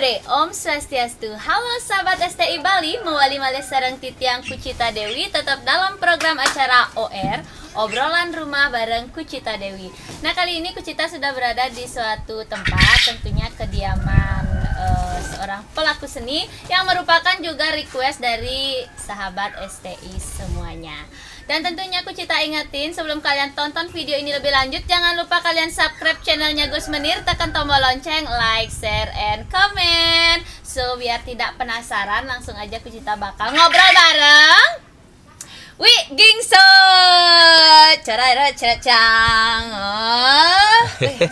sore, Om Swastiastu. Halo sahabat STI Bali, mewali malih sareng Titiang Kucita Dewi tetap dalam program acara OR, obrolan rumah bareng Kucita Dewi. Nah, kali ini Kucita sudah berada di suatu tempat, tentunya kediaman seorang pelaku seni yang merupakan juga request dari sahabat STI semuanya. Dan tentunya Kucita ingetin sebelum kalian tonton video ini lebih lanjut, jangan lupa kalian subscribe channelnya Gus Menir, tekan tombol lonceng, like, share, and comment. So biar tidak penasaran, langsung aja Kucita bakal ngobrol bareng Wi Gingso, cara ceracang,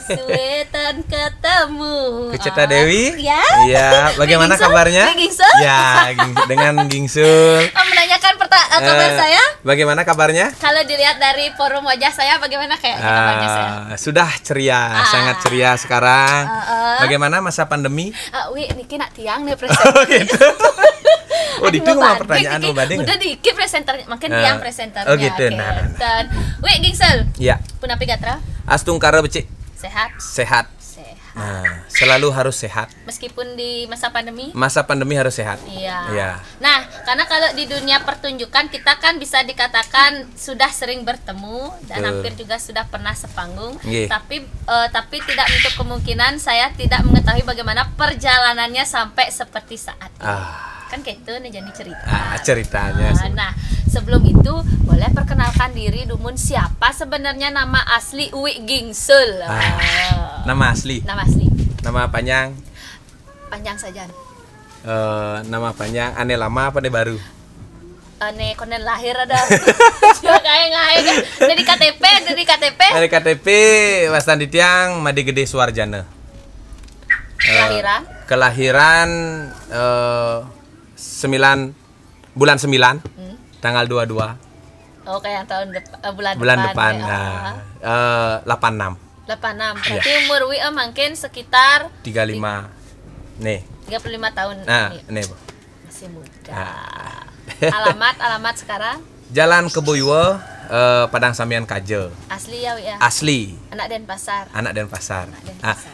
suetan ketemu. Kucita Dewi, ya? Iya. Bagaimana kabarnya? Gingso? Ya, dengan Gingsul. Menanyakan kabar saya. Bagaimana kabarnya? Kalau dilihat dari forum wajah saya, bagaimana kabarnya saya? Sudah ceria, sangat ceria sekarang. Bagaimana masa pandemi? Wi, niki nak tiang nih presenter. Oh gitu. Oh, itu mah pertanyaan mau bading. Udah dikit presenternya, makin tiang presenternya. Oh gitu. Nah. Wi Gingsel. Iya. Punapi gatra? Astungkara becik. Sehat. Sehat. Nah, selalu harus sehat. Meskipun di masa pandemi? Masa pandemi harus sehat. Iya. Nah, karena kalau di dunia pertunjukan kita kan bisa dikatakan sudah sering bertemu dan hampir juga sudah pernah sepanggung. Tapi tidak menutup kemungkinan saya tidak mengetahui bagaimana perjalanannya sampai seperti saat ini. Kan kayak itu nih jadi cerita. Ceritanya. Nah, sebelum itu boleh perkenalkan diri Dumun, siapa sebenarnya nama asli Wi Gingsul? Nama asli. Nama asli. Nama panjang. Panjang saja. Nama panjang ane lama apa ane baru? Ane konen lahir ada. Cuma kayak dari KTP, dari KTP. Dari KTP Wastan Ditiang Madi Gede Suarjana. Kelahiran bulan 9 tanggal 22. Oh, kayak tahun bulan depan. 86. 86. Berarti umur Wi mungkin sekitar 35. Nih. 35 tahun. Nah, nih, Bu. Masih muda. Alamat sekarang? Jalan Keboywa, Padang Samian Kaje. Asli ya, Wi ya? Asli. Anak Denpasar.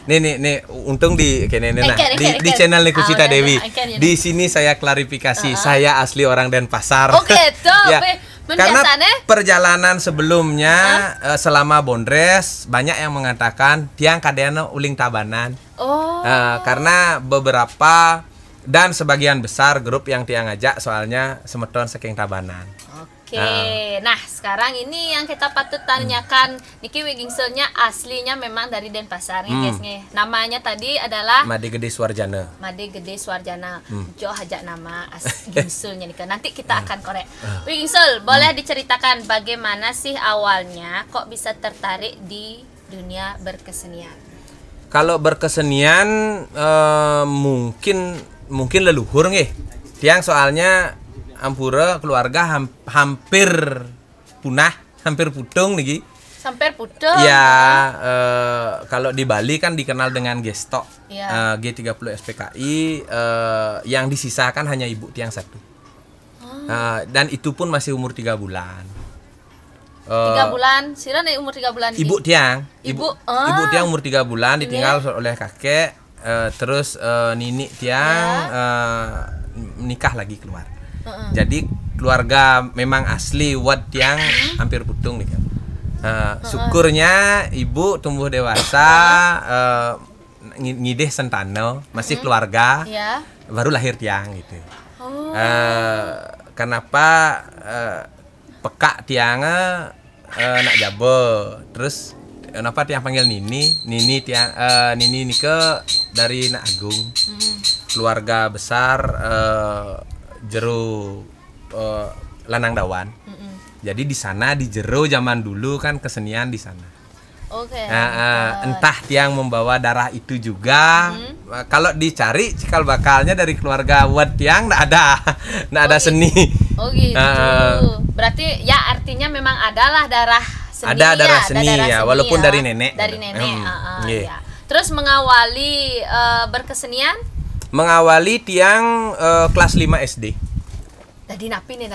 Nih, untung di di channel nih Kucita Dewi. Di sini saya klarifikasi, saya asli orang Denpasar. Oke, tuh. Ya. Karena perjalanan sebelumnya selama Bondres banyak yang mengatakan tiang kadeana uling tabanan. Karena beberapa dan sebagian besar grup yang tiang ngajak soalnya semeton saking tabanan. Oke, nah sekarang ini yang kita patut tanyakan, Niki Wi Gingsulnya aslinya memang dari Denpasar nih guys nih. Namanya tadi adalah Made Gede Suarjana. Made Gede Suarjana. Jo hajak nama Gingsulnya nih. Nanti kita akan korek. Wi Gingsul, boleh diceritakan bagaimana sih awalnya kok bisa tertarik di dunia berkesenian? Kalau berkesenian mungkin leluhur nggih. Tiang soalnya ampura keluarga hampir punah, hampir putung nih. Hampir putung. Ya, kalau di Bali kan dikenal dengan gestok. G30 SPKI yang disisakan hanya ibu tiang satu. Dan itu pun masih umur 3 bulan. 3 bulan, Sira umur 3 bulan. Ibu tiang umur 3 bulan ditinggal oleh kakek, terus nini tiang menikah lagi keluar. Jadi keluarga memang asli wat yang hampir putung nih kan. Syukurnya ibu tumbuh dewasa, ngideh sentano, masih keluarga, baru lahir tiang gitu. Kenapa peka tiangnya nak jabo, terus kenapa tiang panggil Nini tiang Nini Nike dari Nak Agung, keluarga besar. Jero Lanang Dawan. Jadi di sana di jero zaman dulu kan kesenian di sana. Entah tiang membawa darah itu juga. Kalau dicari cikal bakalnya dari keluarga Wad tiang nggak ada seni. Oh gitu. Berarti ya artinya memang adalah darah seni. Ada darah seni ya, walaupun dari nenek. Dari nenek. Ya. Terus mengawali berkesenian? Mengawali tiang kelas 5 SD. Dadi napi nih.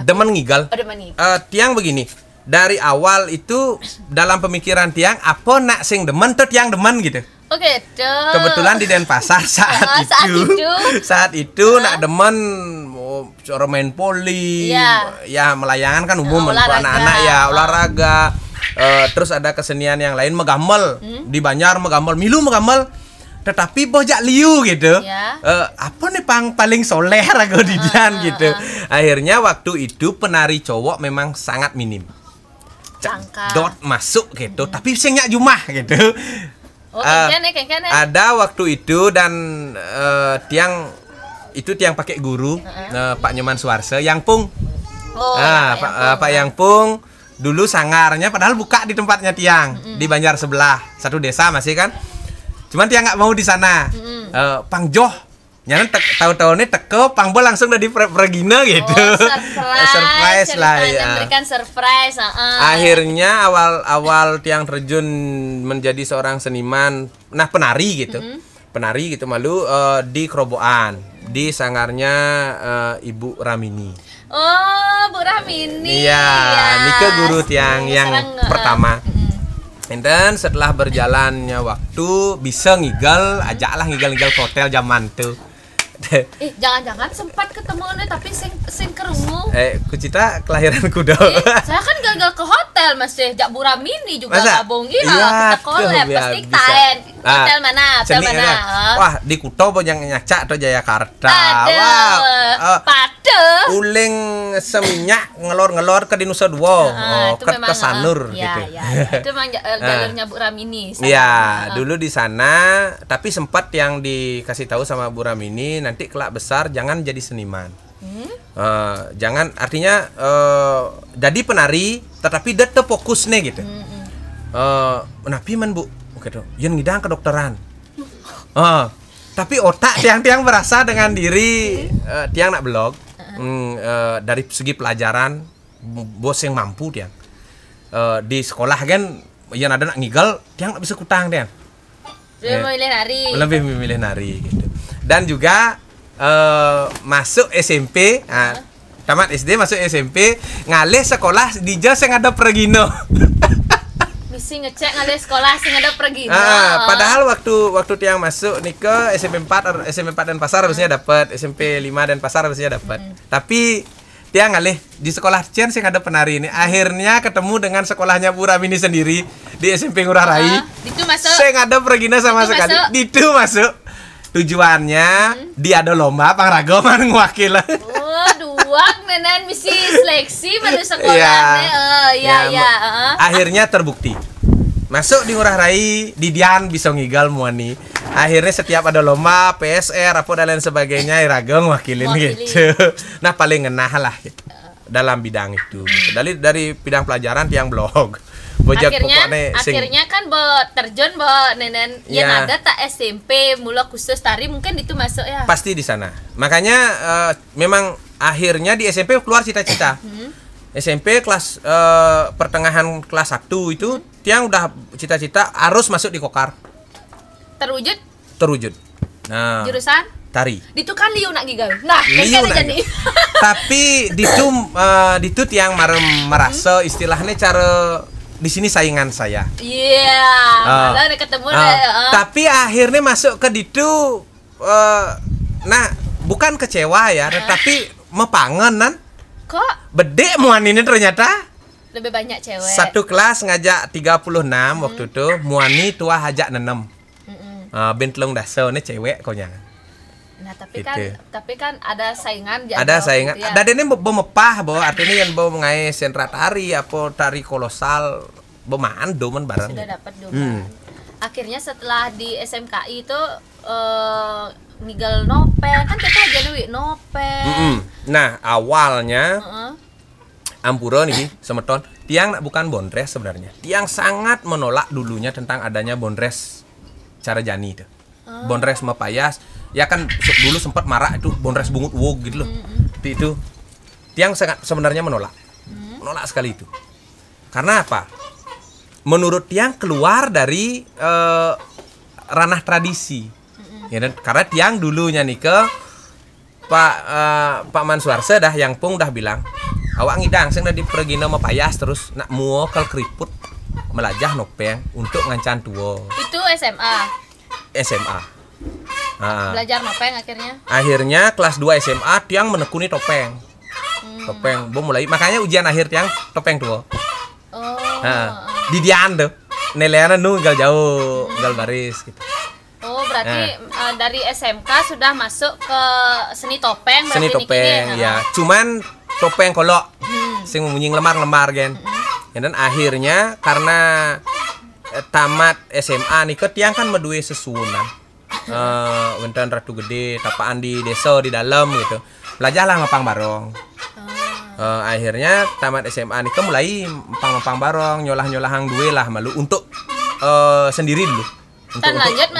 Demen ngigal. Demen ngigal. Tiang begini. dari awal itu dalam pemikiran tiang apa nak sing demen tuh tiang demen gitu. Oke, kebetulan di Denpasar saat itu nak demen cara main poli, ya melayangan kan umum untuk anak-anak ya olahraga. Terus ada kesenian yang lain megamel di Banjar, megamel milu megamel, tetapi bojak liu gitu. Apa nih paling soleh rago didian gitu. Akhirnya waktu itu penari cowok memang sangat minim. Dot masuk gitu, tapi singnya jumah gitu. Ada waktu itu dan tiang pakai guru Pak Nyoman Suarse Yang Pung. Pak Yang Pung dulu sangarnya padahal buka di tempatnya tiang di Banjar sebelah, satu desa masih kan. Cuman tiang nggak mau di sana. Pangjoh nyanyi tahu-tahu ini teko pangbol langsung udah di Regina gitu. Surprise lah ya. Memberikan surprise. Akhirnya awal tiang terjun menjadi seorang seniman, penari gitu. Penari gitu malu di Kerobokan, di sangarnya Ibu Ramini. Oh, Bu Ramini. Iya, Nike guru tiang yang pertama. Dan setelah berjalannya waktu bisa ajaklah ngigel ke hotel zaman tuh. Jangan-jangan sempat ketemu tapi sing kerungu. Kucita kelahiran kuda. Saya kan gagal ke hotel masih Jak Bu Ramini juga gabung. Kita collab pasti taen. Hotel mana? Wah, di Kuto yang nyacak atau Jayakarta. Wah, uling seminyak ngelor ke Dinusa Dua. Ke Sanur gitu. Itu memang jalurnya Bu Ramini. Iya, dulu di sana, tapi sempat yang dikasih tahu sama Bu Ramini, nanti kelak besar jangan jadi seniman. Jangan, artinya jadi penari tetapi dia fokus nih gitu. Napi man Bu gitu. Yang ngidang kedokteran. Tapi otak tiang-tiang merasa dengan diri tiang nak blog. Dari segi pelajaran bos yang mampu tiang. Di sekolah kan yang ada nak ngigel tiang nggak bisa kutang tiang. Lebih memilih nari gitu. Dan juga masuk SMP, tamat SD masuk SMP, ngalih sekolah di jas yang ada Pregino. Misi ngecek ngalih sekolah sing ada Pregino. Padahal waktu tiang masuk nih ke SMP 4 Denpasar harusnya dapat, SMP 5 Denpasar harusnya dapat. Tapi tiang ngalih di sekolah Cian sing ada penari ini. Akhirnya ketemu dengan sekolahnya Bu Ramini sendiri di SMP Ngurah Rai. Itu masuk. Sing ada Pregino sama sekali. Itu masuk. Tujuannya dia ada lomba pangrago man ngwakil. Duang nenen misi seleksi pada sekolahnya. Akhirnya terbukti. Masuk di Ngurah Rai, di Dian bisa ngigal muani. Akhirnya setiap ada lomba, PSR apa dan lain sebagainya irago ngwakilin gitu. Nah, paling ngenah lah gitu. Dalam bidang itu gitu. Dari bidang pelajaran tiang blog. Akhirnya kan terjun nenen yang ada tak SMP mula khusus tari mungkin itu masuk ya. Pasti di sana. Makanya memang akhirnya di SMP keluar cita-cita. SMP kelas pertengahan kelas 1 itu tiang udah cita-cita harus masuk di Kokar. Terwujud. Nah, jurusan tari. Itu kan liu nak gigal. Nah, liu nak jadi. Tapi ditu tiang merasa istilahnya cara di sini saingan saya. Malah ketemu tapi akhirnya masuk ke ditu bukan kecewa ya, tetapi mepangenan. Kok bedek muan ini ternyata lebih banyak cewek. Satu kelas ngajak 36 waktu itu, muani tua hajak 6. Bentlong daso ini cewek konya. Nah, tapi kan ada saingan. Ada saingan. Ya. Ada ini memepah bahwa artinya yang bawa mengai sentra tari apa tari kolosal bemaan domen bareng. Sudah dapat domen. Akhirnya setelah di SMKI itu nigel nopen kan kita aja nopen. Nah, awalnya Ampura nih semeton tiang bukan bondres sebenarnya. Tiang sangat menolak dulunya tentang adanya bondres cara jani itu. Bondres mepayas. Ya kan dulu sempat marah itu bondres bungut wog gitu loh. Itu tiang sangat sebenarnya menolak. Menolak sekali itu. Karena apa? Menurut tiang keluar dari ranah tradisi. Ya, dan karena tiang dulunya nih ke Pak Mansuarse dah yang pung dah bilang Awak ngidang sing di pergina mapayas terus nak muo kal keriput melajah nopeng untuk ngancan tua. Itu SMA. SMA. Belajar nopeng akhirnya. Akhirnya kelas 2 SMA tiang menekuni topeng. Topeng bo mulai makanya ujian akhir tiang topeng tua. Di dian tuh. Nilainya gal jauh, gal baris gitu. Oh, berarti dari SMK sudah masuk ke seni topeng berarti. Seni topeng ya. Cuman topeng kolok sing munyi lemar-lemar gen. Dan akhirnya karena tamat SMA nih tiang kan medue sesunan. Wenten Ratu Gede, tapaan di desa di dalam gitu. Belajarlah ngepang barong. Akhirnya tamat SMA nih mulai empang barong, nyolah-nyolahang duwe lah malu untuk sendiri dulu. Dan lanjut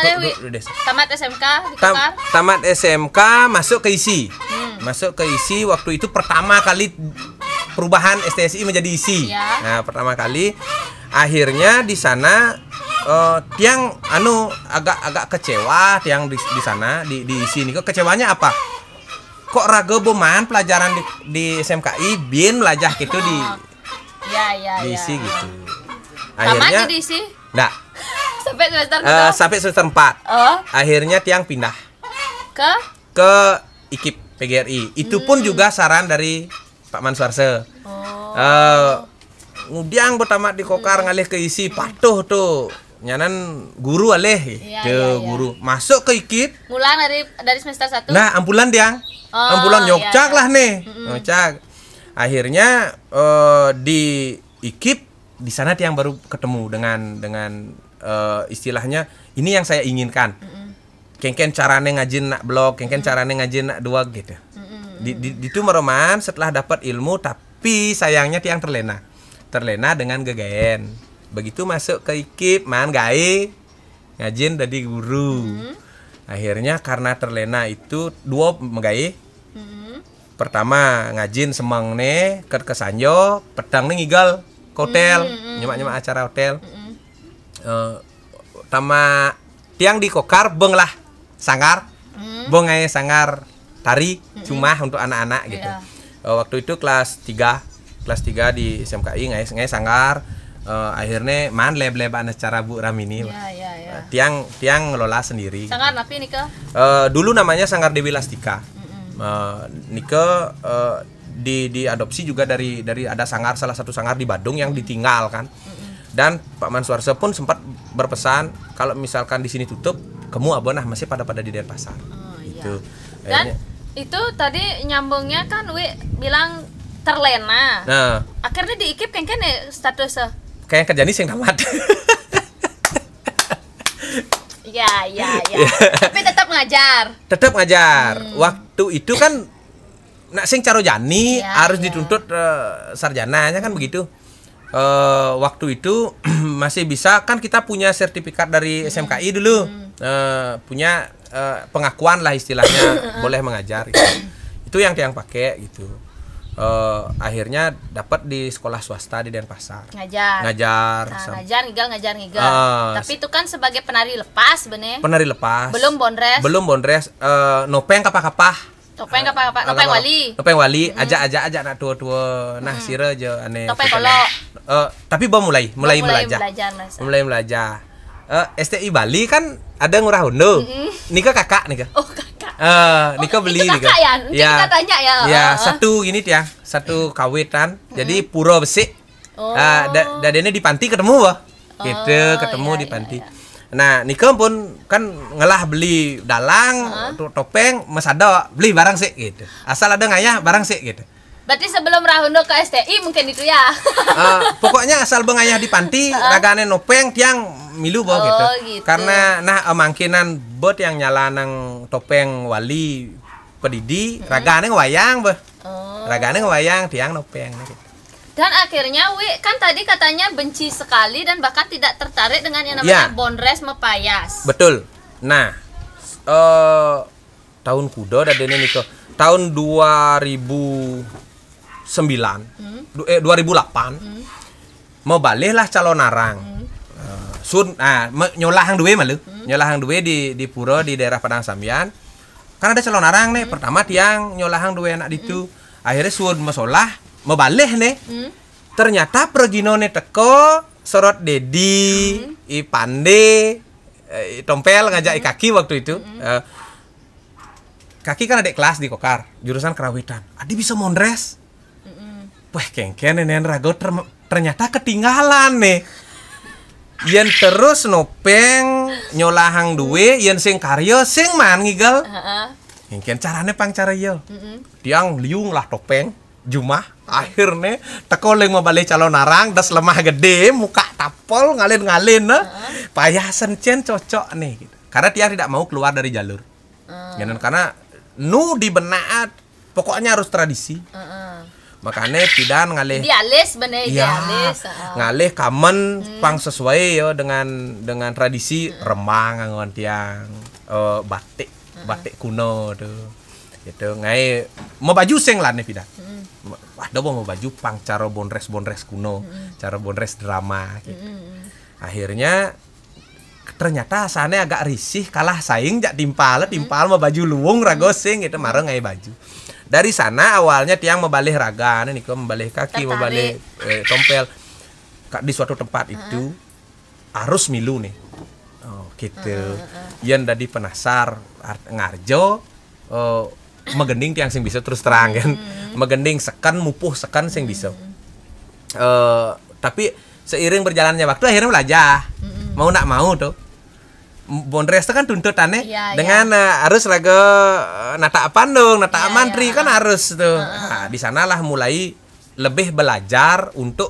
tamat SMK di Kokar. Tamat SMK masuk ke ISI. Masuk ke ISI waktu itu pertama kali perubahan STSI menjadi ISI. Ya. Nah, pertama kali akhirnya di sana tiang agak kecewa tiang di sana di ISI ini. Kecewanya apa? Kok raga boman pelajaran di SMKI bin melajah gitu di ISI gitu. Akhirnya di ISI? Enggak. Sampai semester 4. Akhirnya tiang pindah ke IKIP PGRI. Itu pun juga saran dari Pak Mansuarse. Ngudiang bertamat di Kokar ngalih ke ISI patuh tuh. Nyanan guru alih guru. Masuk ke IKIP. Ngulang dari semester 1. Nah, ambulan tiang. Ambulan nyokcak lah nih. Nyokcak. Akhirnya di IKIP di sana tiang baru ketemu dengan istilahnya ini yang saya inginkan. Kengken carane ngajin nak blog, kengken carane ngajin nak dua gitu. Di itu meroman setelah dapat ilmu tapi sayangnya tiang terlena dengan gegayen. Begitu masuk ke IKIP man gae ngajin dari guru. Akhirnya karena terlena itu dua megai. Pertama ngajin semang nih ke Sanjo, pedang nih ngigal ke hotel, nyemak acara hotel. Tama tiang di Kokar beng lah sangar, beng ngai sangar tari cuma untuk anak-anak gitu. Waktu itu kelas 3 di SMKI ngai sangar. Akhirnya man leb-leban acara Bu Ramini. Tiang ngelola sendiri. Sangar napi nih ke? Dulu namanya Sanggar Dewi Lastika. Nike diadopsi juga dari ada salah satu sanggar di Badung yang ditinggal kan. Dan Pak Mansuarse pun sempat berpesan kalau misalkan di sini tutup, kamu abonah masih pada di Denpasar. Gitu. Dan itu tadi nyambungnya kan Wi bilang terlena. Nah, akhirnya di IKIP kengken statusnya kayak kerja nih sing tamat. Ya. Tapi tetap ngajar. Waktu itu kan nak sing caro jani harus dituntut sarjananya kan begitu. Waktu itu masih bisa kan kita punya sertifikat dari SMKI dulu. Punya pengakuan lah istilahnya boleh mengajar gitu. Itu yang pakai gitu. Akhirnya dapat di sekolah swasta di Denpasar. Ngajar ngigal. Tapi itu kan sebagai penari lepas bener. Penari lepas. Belum bondres. Nopeng kapah-kapah. Nopeng wali. Aja nak tua-tua. Nah, sira aja aneh. Topeng kolok. Tapi mulai belajar. STI Bali kan ada ngurah hondo. Nika kakak nika. Oh, kakak. Nika beli nika. Ya. Kita tanya ya. Ya, satu gini tiang, satu kawitan. Jadi pura besi. Dadene di panti ketemu bah. Gitu, ketemu di panti. Nah, Nika pun kan ngelah beli dalang, topeng, masada beli barang sih gitu. Asal ada ngayah barang sih gitu. Berarti sebelum Rahundo ke STI mungkin itu ya. Pokoknya asal bengayah di panti, ragane nopeng tiang milu boh gitu. Karena mangkinan bot yang nyala nang topeng wali pedidi, ragane wayang boh. Ragane wayang tiang nopeng gitu. Dan akhirnya Wi kan tadi katanya benci sekali dan bahkan tidak tertarik dengan yang namanya bondres mepayas. Betul. Nah, tahun kudo dadene niko. Tahun 2008 mau balik lah calon narang nyolahang duwe malu nyolahang duwe di pura di daerah Padang Sambian kan ada calon narang nih pertama tiang nyolahang duwe anak itu akhirnya sun masalah mebaleh nih. Ternyata perginone teko sorot Dedi, i Pande, Tompel ngajak Kaki waktu itu. Kaki kan adik kelas di Kokar, jurusan kerawitan. Adi bisa mondres. Wah, kengken nenen rago ternyata ketinggalan nih. Yen terus nopeng nyolahang duwe, yen sing karyo sing man ngigel. Kengken carane pang cara yo. Tiang liung lah topeng, Jumah. Akhirnya teko leng mau balik calon narang, das lemah gede, muka tapol ngalin-ngalin payasan cen cocok nih gitu. Karena tiang tidak mau keluar dari jalur. Karena nu di benak pokoknya harus tradisi. Makanya pidan ngalih idealis bener idealis. Ngalih kamen pang sesuai yo dengan tradisi remang ngangon tiang batik kuno tuh. Gitu ngai mau baju sing lah nih pidan. Wah, mau baju pang cara bonres kuno, cara bonres drama gitu. Akhirnya ternyata asalnya agak risih kalah saing jak timpal mau baju luwung rago sing gitu mareng ngai baju. Dari sana awalnya tiang membalih raga, nih kok membalih kaki, membalih tompel. Di suatu tempat itu arus milu nih. Oh, gitu. Yen dadi penasar ngarjo megending tiang sing bisa terus terang kan. Megending sekan mupuh sekan sing bisa. Tapi seiring berjalannya waktu akhirnya belajar. Mau nak mau tuh. Bondres itu kan tuntutannya dengan harus raga nata pandung, nata mantri kan harus tuh. Nah, di sanalah mulai lebih belajar untuk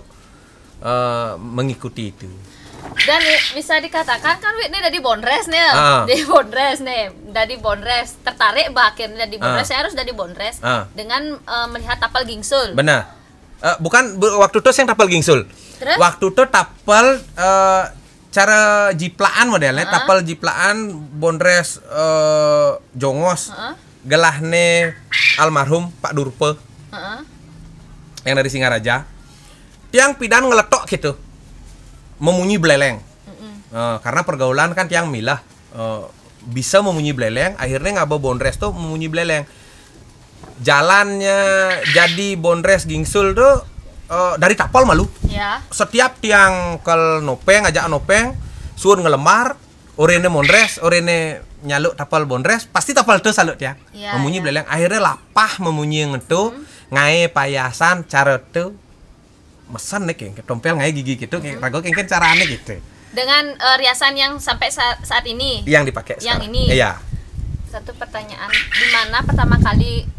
mengikuti itu. Dan bisa dikatakan kan ini dari Bondres nih, dari Bondres tertarik bahkan dari Bondres saya harus dari Bondres dengan melihat tapal gingsul. Benar. Bukan waktu itu yang tapal gingsul. Terus? Waktu itu tapal cara jiplaan modelnya, tapal jiplaan Bondres Jongos, gelahne almarhum Pak Durpe, yang dari Singaraja, tiang pidan ngeletok gitu, memunyi beleleng, karena pergaulan kan tiang milah, bisa memunyi beleleng, akhirnya ngabo Bondres tuh memunyi beleleng, jalannya jadi Bondres Gingsul tuh dari tapal malu. Ya. Setiap tiang kel nopeng ajak nopeng, suun ngelemar, orene mondres, orene nyaluk tapal Bondres, pasti tapal tuh salut tiang. Ya, memunyi beleleng, akhirnya lapah memunyi ngetu, ngai payasan cara tuh mesen nih keng, tompel ngai gigi gitu, rago kengken carane gitu. Dengan riasan yang sampai saat ini. Yang dipakai. Yang ini. Iya. Satu pertanyaan, di mana pertama kali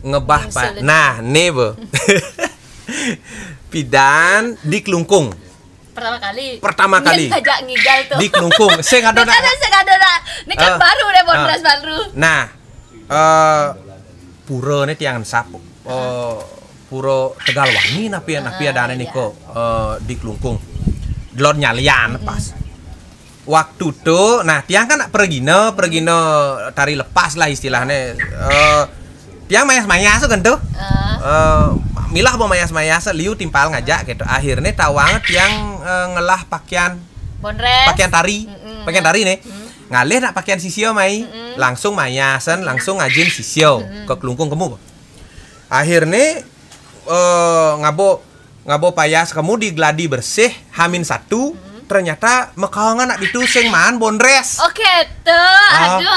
ngebah Pak? Nah, nih bu. Pidan di Klungkung. Pertama kali. Ngajak ngigal tuh. Di Klungkung. Sing ada. Ini kan baru deh Bondres baru. Nah, pura nih tiang sap. Pura Tegalwangi napi ada niko di Klungkung. Delon nyalian pas. Waktu tuh, nah tiang kan pergino tari lepas lah istilahnya. Tiang mayas-mayas kan tuh. Milah mau mayas-mayas liu timpal ngajak gitu. Akhirnya tawang tiang ngelah pakaian Bondres. Pakaian tari. Pakaian tari nih. Ngalih nak pakaian sisio mai. Langsung mayasan, langsung ngajin sisio ke Klungkung kemu. Akhirnya ngabo payas kamu di gladi bersih H-1. Ternyata mekawangan nak itu sing man Bondres. Oke, tuh aduh.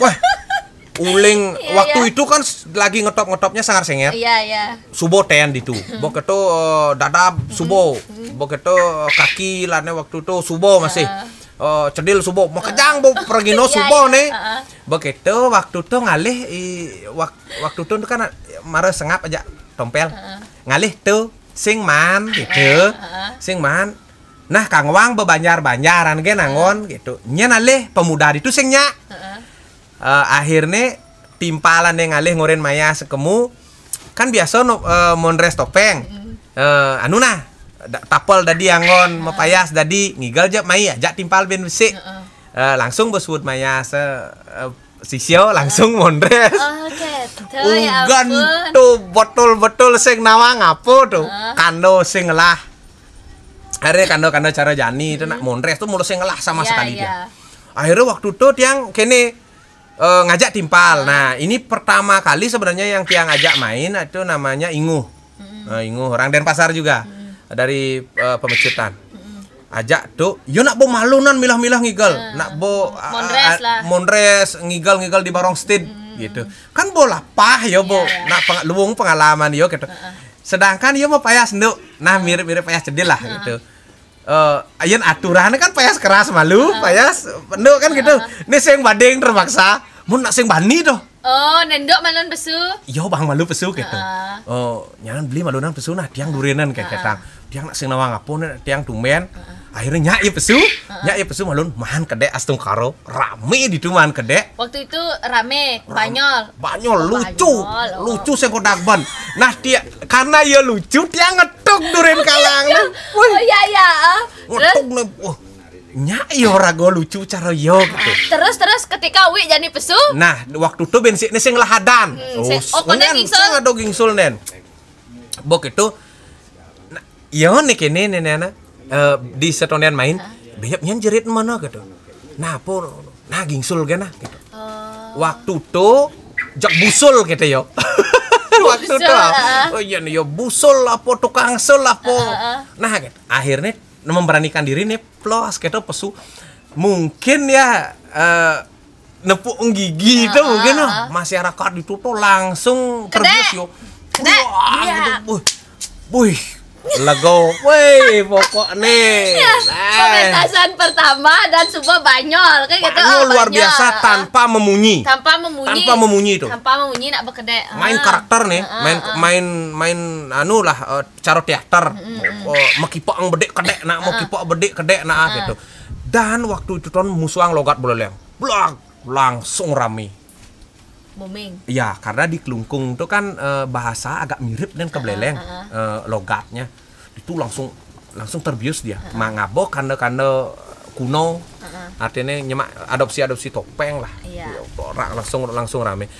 Wah. Uling waktu itu kan lagi ngetop-ngetopnya sangar senger. Iya. Subo ten ditu. Boketo dadab subo. Boketo kaki lane waktu itu subo masih. Cedil subo. Makejang bo pergino subo nih. Boketo waktu itu ngalih waktu itu kan marah sengap aja tompel. Ngalih tuh sing man gitu. Sing man. Nah, Kang Wang bebanjar-banjaran ge nangon gitu. Nya nalih pemuda itu sing nya. Akhirnya timpalan yang ngalih ngoren maya sekemu kan biasa mondres topeng anu nah tapal dadi angon mepayas dadi ngigal jak mai ajak timpal ben besi langsung besut maya sisio langsung mondres. Ugan tuh betul-betul sing nawang apa tuh kando sing ngelah akhirnya kando cara jani itu nak mondres tuh mulus sing ngelah sama sekali dia. Akhirnya waktu itu tiang kene ngajak timpal. Nah, ini pertama kali sebenarnya yang tiang ngajak main itu namanya Inguh. Inguh orang Denpasar juga. Dari Pemecutan. Ajak tuh, yo nak bo malunan milah-milah ngigal, nak bo mondres ngigal-ngigal di Barong Stead gitu. Kan bo lapah yo bo, nak luwung pengalaman yo gitu. Sedangkan yo mau payas nduk. Nah mirip-mirip payas cedil lah gitu. Ayen aturannya kan payas keras malu, payas nduk kan gitu. Nih sing badeng terpaksa, mun nak sing bani tuh. Oh, nendok malun pesu. Yo bang malu pesu gitu. Jangan beli malunan pesu nah tiang durenan kayak ketang. Tiang nak sing nawang ngapun tiang tumben. Akhirnya nyai pesu malun mahan kedek astung karo rame di tuman kedek. Waktu itu rame banyol lucu sing kodakban. Nah dia karena ia lucu dia ngetuk duren kalang. Oh iya. Ngetuk nih. Nyai ora go lucu cara yo gitu. Terus ketika Wi jadi pesu. Nah waktu itu bensinnya sing lahadan. Kone gingsul. Ada gingsul nen. Bok itu. Nah, yo nih kene nenena. Di setonian main beyap nyan jerit mana gitu. Nah gingsul gana gitu. Waktu tuh jak busul gitu yo. Waktu tuh oh iya nih yo busul apa tukang sul apa. Nah gitu. Akhirnya memberanikan diri nih plus gitu pesu mungkin ya nepuk gigi itu mungkin masyarakat itu tuh langsung terbius yo. Wih Lego, woi pokok nih. Pementasan pertama dan sebuah banyol kayak gitu. Luar biasa tanpa memunyi. Tanpa memunyi itu. Tanpa memunyi nak bekedek. Main karakter nih, main anu lah cara teater. Mau kipok bedek kedek nak, mau kipok bedek kedek nak gitu. Dan waktu itu ton musuang logat boleh langsung rame. Booming. Ya, karena di Kelungkung itu kan bahasa agak mirip dengan Kebeleleng logatnya. Itu langsung terbius dia. Mangabo kande kuno. Artinya nyemak adopsi topeng lah. Iya. Langsung rame.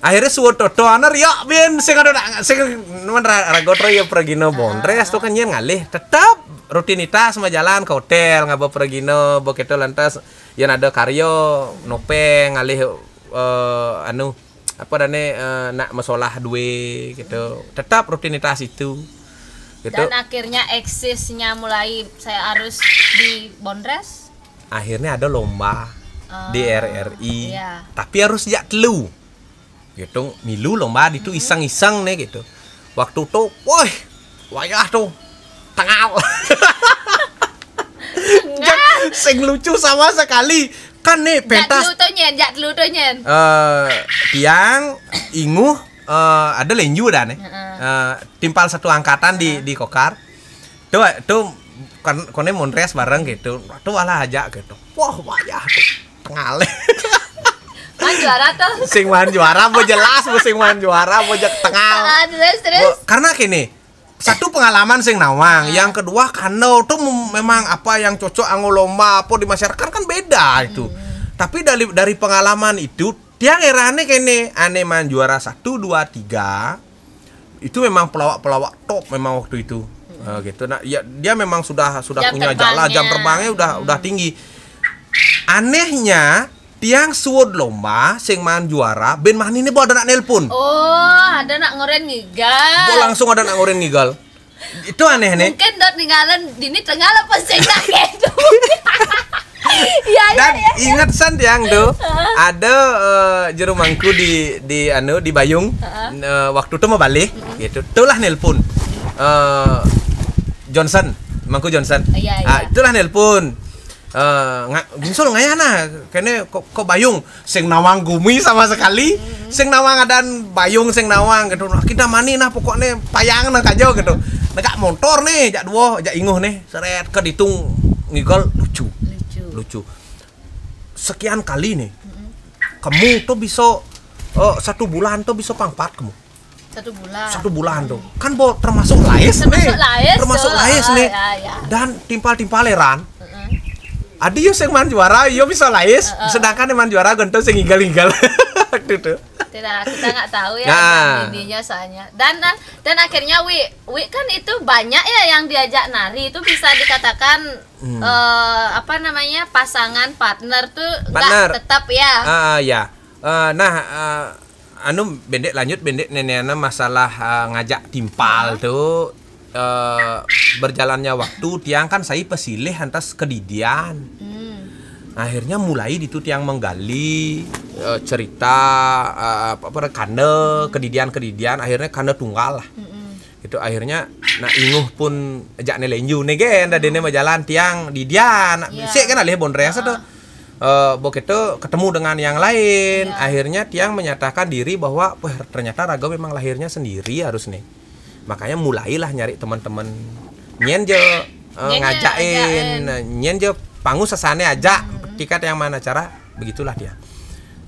Akhirnya suwot toto anar ya bin sing ragotro ya pergino bondres tuh kan nyen ngalih tetap rutinitas sama jalan ke hotel ngabo pergino begitu lantas yang ada karyo nopeng ngalih nak masalah duit gitu tetap rutinitas itu gitu. Dan akhirnya eksisnya mulai saya harus di Bondres akhirnya ada lomba di RRI tapi harus sejak telu gitu milu lomba itu iseng-iseng nih gitu waktu tuh wayah tuh tengal sing lucu sama sekali kan nih pentas jak lu tuh nyen tiang inguh ada lenju dah nih timpal satu angkatan di Kokar tuh kone mondres bareng gitu tuh malah aja gitu wah wayah tuh tengale man juara tuh sing man juara mau jelas sing man juara mau jak tengal terus karena gini satu pengalaman sing nawang, yang kedua karena tuh memang apa yang cocok anggo lomba apa di masyarakat kan beda itu. Tapi dari pengalaman itu dia ngerane kene ane man juara 1 2 3 itu memang pelawak top memang waktu itu. Gitu. Nah, ya dia memang sudah punya jam terbangnya udah tinggi. Anehnya tiang suwod lomba sing man juara ben mah ini bawa ada nak nelpon. Ada nak ngoren ngigal. Langsung ada nak ngoren ngigal. Itu aneh nih. Mungkin dot ninggalan dini tengah lepas sing gitu. Dan ingat san tiang tuh ada jerumangku di Bayung waktu itu mau balik gitu. Itulah nelpon. Johnson, mangku Johnson. Itulah nelpon. Ginsul ngayana kene kok Bayung sing nawang gumi sama sekali sing nawang adan Bayung sing nawang gitu kita mani nah pokoknya payang nang kajo gitu negak motor nih jak duo jak inguh nih seret ke ditung ngigol lucu sekian kali nih kamu tuh bisa 1 bulan tuh bisa pangpat kamu 1 bulan tuh kan bo termasuk laes nih dan timpal-timpaleran Adi yo sing man juara, yo bisa lais. Sedangkan yang man juara gonto sing inggal-inggal. Gitu. Tidak, kita nggak tahu ya intinya soalnya. Dan akhirnya Wi kan itu banyak ya yang diajak nari itu bisa dikatakan pasangan partner tuh nggak tetap ya. anu lanjut neneknya masalah ngajak timpal tuh berjalannya waktu tiang kan saya pesilih antas kedidian. Akhirnya mulai itu tiang menggali cerita karena kedidian akhirnya karena tunggal lah. Itu akhirnya nak inguh pun ajak nelenju negen da dene jalan tiang didian bisik kan alih bondres tuh. Begitu ketemu dengan yang lain, akhirnya tiang menyatakan diri bahwa ternyata Raga memang lahirnya sendiri harus nih. Makanya mulailah nyari teman-teman nyenje ngajakin nyenje pangu sesane aja tiket yang mana cara begitulah dia.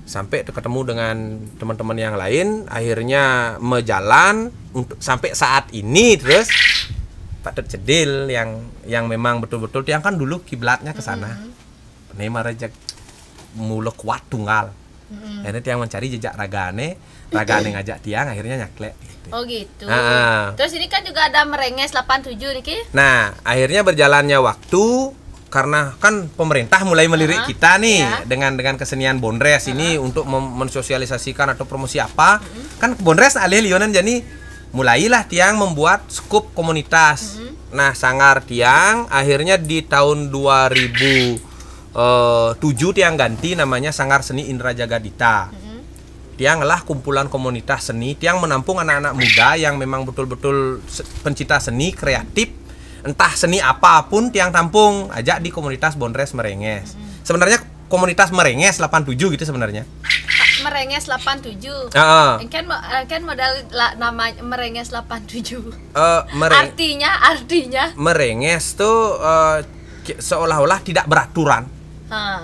Sampai ketemu dengan teman-teman yang lain, akhirnya menjalan untuk sampai saat ini terus Pak Tercedil yang memang betul-betul tiang kan dulu kiblatnya ke sana. Neymar rejek mulu kuat tunggal. Akhirnya tiang mencari jejak ragane ngajak tiang akhirnya nyaklek gitu. Oh gitu. Terus ini kan juga ada merenges 87 nih Ki. Nah, akhirnya berjalannya waktu karena kan pemerintah mulai melirik kita nih dengan kesenian bondres ini untuk mensosialisasikan atau promosi apa. Kan bondres alih lionan jadi mulailah tiang membuat skup komunitas. Nah, sangar tiang akhirnya di tahun 2007 tiang ganti namanya Sanggar Seni Indra Jagadita. Tiang lah kumpulan komunitas seni, tiang menampung anak-anak muda yang memang betul-betul pencinta seni, kreatif, entah seni apapun tiang tampung ajak di komunitas Bondres Merenges. Sebenarnya komunitas Merenges 87 gitu sebenarnya. Merenges 87. Kan modal nama Merenges 87. Artinya Merenges tuh seolah-olah tidak beraturan.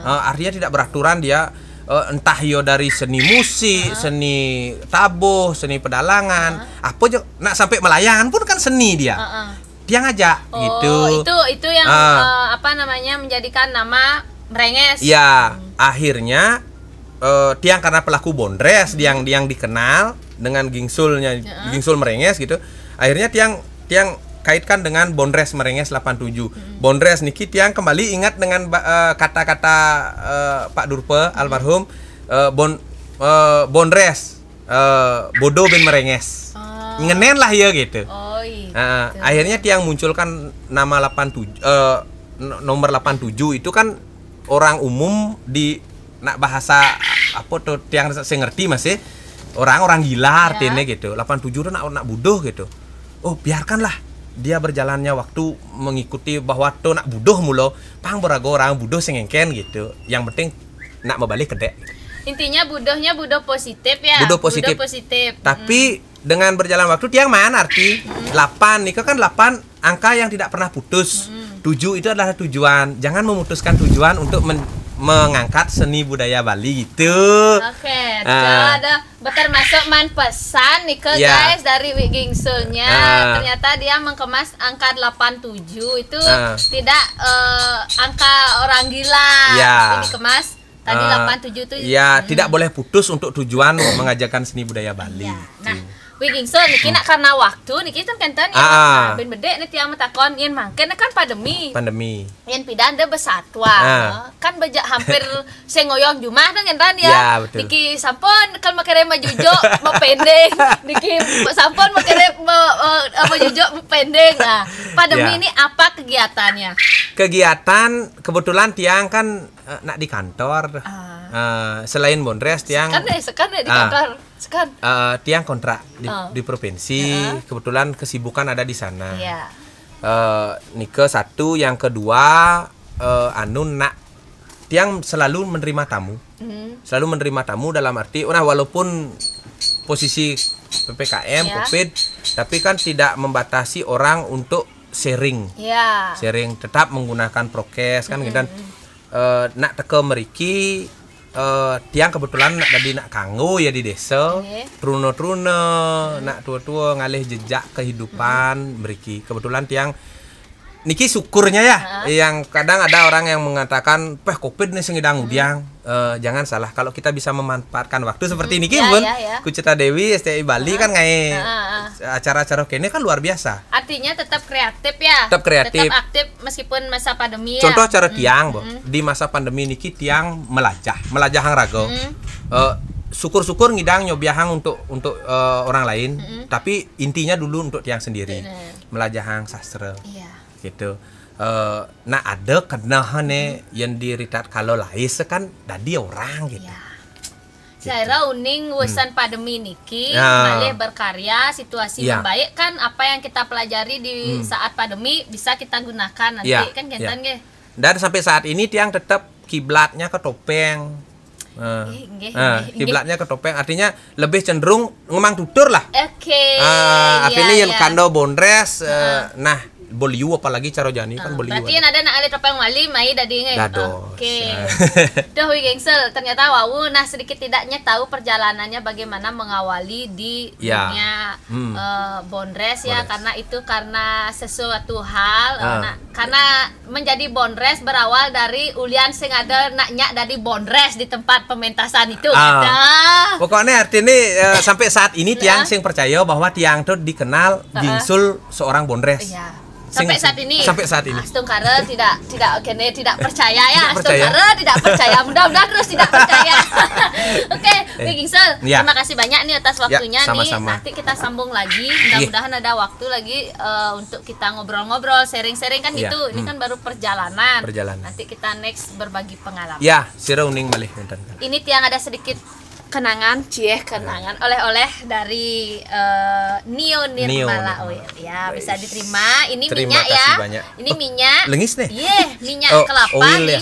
Artinya tidak beraturan dia entah yo dari seni musik, seni tabuh, seni pedalangan, apa aja nak sampai melayangan pun kan seni dia. Dia ngajak gitu. Itu yang menjadikan nama Merenges. Ya, akhirnya tiang karena pelaku bondres yang dikenal dengan gingsul Merenges gitu. Akhirnya tiang kaitkan dengan Bondres Merenges 87. Bondres niki tiang kembali ingat dengan kata-kata Pak Durpe almarhum Bondres bodoh ben Merenges. Ngenen lah ya gitu. Akhirnya tiang munculkan nama 87 nomor 87 itu kan orang umum di bahasa apa tuh tiang saya ngerti masih orang gila artinya gitu. 87 tuh nak bodoh gitu. Oh, biarkanlah dia berjalannya waktu mengikuti bahwa tuh nak budoh mulo pang berago orang budoh sengengken gitu. Yang penting nak membalik kedek. Intinya budohnya budoh positif ya. Budoh positif. Tapi dengan berjalan waktu tiang mana arti 8 nih kan 8 angka yang tidak pernah putus. 7 itu adalah tujuan. Jangan memutuskan tujuan untuk mengangkat seni budaya Bali gitu. Oke, ada termasuk pesan nih ke guys dari Wigingsulnya. Ternyata dia mengemas angka 87 itu tidak angka orang gila. Ini kemas tadi 87 itu. Tidak boleh putus untuk tujuan mengajarkan seni budaya Bali. Nah, Wigingsul niki nak karena waktu niki kan kenten ya ben bedek nih tiang metakon yen mangken kan pandemi yen pidan de besatwa kan bejak hampir sengoyong jumah dan ngentan ya niki sampun kan makere majujo mau pendeng niki sampun makere majujo pendeng. Nah, pandemi ini apa kegiatannya? Kegiatan kebetulan tiang kan nak di kantor. Selain Bondres tiang sekan di kantor tiang kontrak di provinsi. Kebetulan kesibukan ada di sana. Nike satu, yang kedua nak tiang selalu menerima tamu. Selalu menerima tamu dalam arti walaupun posisi PPKM Covid, tapi kan tidak membatasi orang untuk sharing. Sharing tetap menggunakan prokes kan gitu. Nak teke meriki tiang kebetulan nak kanggo ya di desa truno nak tua-tua ngalih jejak kehidupan beriki. Kebetulan tiang niki syukurnya ya yang kadang ada orang yang mengatakan Covid nih sengidang udiang. Jangan salah, kalau kita bisa memanfaatkan waktu seperti ini pun Kucita Dewi STI Bali kan acara-acara kene kan luar biasa. Artinya tetap kreatif ya. Tetap aktif meskipun masa pandemi ya. Contoh cara tiang di masa pandemi niki tiang melajah hang rago. syukur-syukur ngidang nyobiahang untuk orang lain, tapi intinya dulu untuk tiang sendiri. Melajahang sastra. Iya. Gitu. Nah ada kenahan yang diritat kalau lais kan tadi orang gitu. Iya. Saya uning urusan pandemi niki, malah berkarya, situasi membaik kan apa yang kita pelajari di saat pandemi bisa kita gunakan nanti kan gentan ge. Dan sampai saat ini tiang tetap kiblatnya ke topeng. Kiblatnya ke topeng artinya lebih cenderung ngomong tutur lah. Oke. Artinya yang kando bondres, nah boliu apalagi caro jani kan boliu. Berarti ada nak ali topeng wali mai dadi nge. Oke. Dah wi gengsel ternyata wau nah sedikit tidaknya tahu perjalanannya bagaimana mengawali di dunia bondres ya karena sesuatu hal karena menjadi bondres berawal dari ulian sing ada naknya dari bondres di tempat pementasan itu pokoknya artinya sampai saat ini tiang sing percaya bahwa tiang tuh dikenal Gingsul seorang bondres. Sampai saat ini. Astungkara tidak percaya ya. Astungkara tidak percaya. Mudah-mudahan terus tidak percaya. Oke, Gingsel, terima kasih banyak nih atas waktunya nih. Nanti kita sambung lagi. Mudah-mudahan ada waktu lagi untuk kita ngobrol-ngobrol, sharing-sharing kan gitu. Ini kan baru perjalanan. Nanti kita next berbagi pengalaman. Ya, sira uning malih enten. Ini tiang ada sedikit kenangan oleh-oleh dari Nio Nirmala Oil ya bisa diterima. Ini minyak ya banyak. Ini minyak lengis nih minyak kelapa nih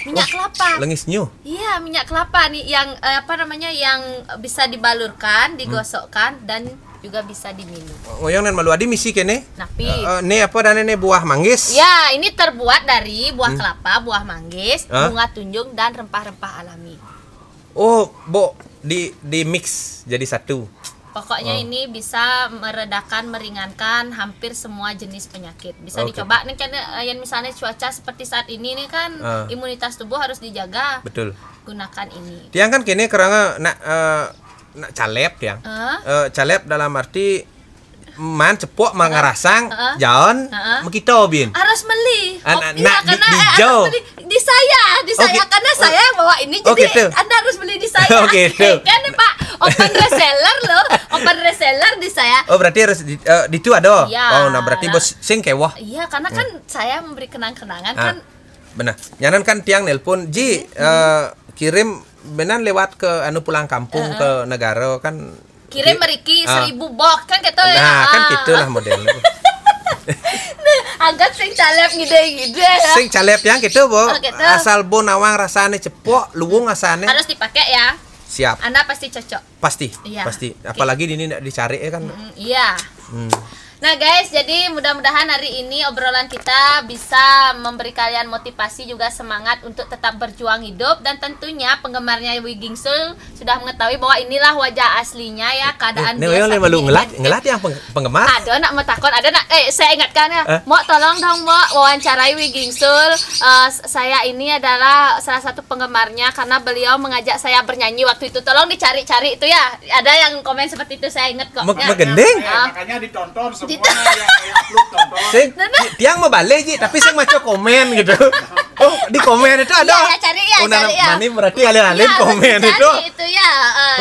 minyak kelapa lengis new minyak kelapa nih yang yang bisa dibalurkan digosokkan dan juga bisa diminum. Yang nan malu adi misi kene napi ini apa dan ini buah manggis ya ini terbuat dari buah kelapa buah manggis bunga tunjung dan rempah-rempah alami. Oh, Bo, di mix jadi satu. Pokoknya ini bisa meredakan, meringankan hampir semua jenis penyakit. Bisa dicoba nih kan yang misalnya cuaca seperti saat ini nih kan imunitas tubuh harus dijaga. Betul. Gunakan ini. Tiang kan kini kerana nak caleb tiang. Caleb dalam arti man cepok mangarasang jaon mekito bin harus beli karena di saya karena saya yang bawa ini jadi Anda harus beli di saya kan Pak open reseller loh open reseller di saya berarti harus di itu ada nah berarti bos sing kewah karena kan saya memberi kenang-kenangan kan benar nyanan kan tiang nelpon Ji kirim benan lewat ke pulang kampung ke negara kan kirim meriki 1000 box kan gitu ya. Nah, kan gitulah modelnya. Angkat sing caleb gede-gede ya. Sing caleb yang gitu, Bo. Asal Bo nawang rasane cepok, luwung asane. Harus dipakai ya. Siap. Anda pasti cocok. Pasti. Apalagi ini enggak dicari kan. Iya. Nah guys, jadi mudah-mudahan hari ini obrolan kita bisa memberi kalian motivasi juga semangat untuk tetap berjuang hidup dan tentunya penggemarnya Wigingsul sudah mengetahui bahwa inilah wajah aslinya ya keadaan dia saat ini. Ngelat yang penggemar. Ada nak mau takon, ada nak saya ingatkan ya. Mau tolong dong mau wawancarai Wigingsul. Saya ini adalah salah satu penggemarnya karena beliau mengajak saya bernyanyi waktu itu. Tolong dicari-cari itu ya. Ada yang komen seperti itu saya ingat kok. Megendeng. Makanya ditonton semuanya yang saya upload tonton. Tiang mau balik Ji, tapi saya maco komen gitu. Oh, di komen itu ada. Iya, cari ya. Mani berarti alih-alih komen itu. Itu ya.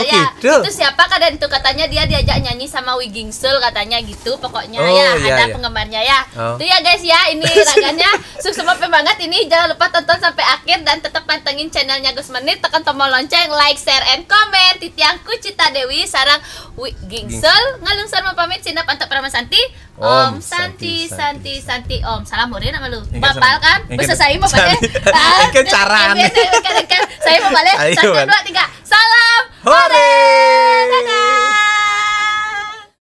Gitu. Itu siapa kadang itu katanya dia diajak nyanyi sama Wigingsul katanya gitu. Pokoknya ada penggemarnya ya. Itu ya guys ya, ini raganya sukses banget ini. Jangan lupa tonton sampai akhir dan tetap pantengin channelnya Gus Menit, tekan tombol lonceng, like, share, and comment. Titiang Kucita Dewi sarang Wigingsul ngalungsar pamit sinap antap Pramasanti. Om Santi Om. Salam hore nama lu. Bapal kan? Bisa saya mau balik. Kan cara. Saya mau balik. 1 2 3. Salam hore.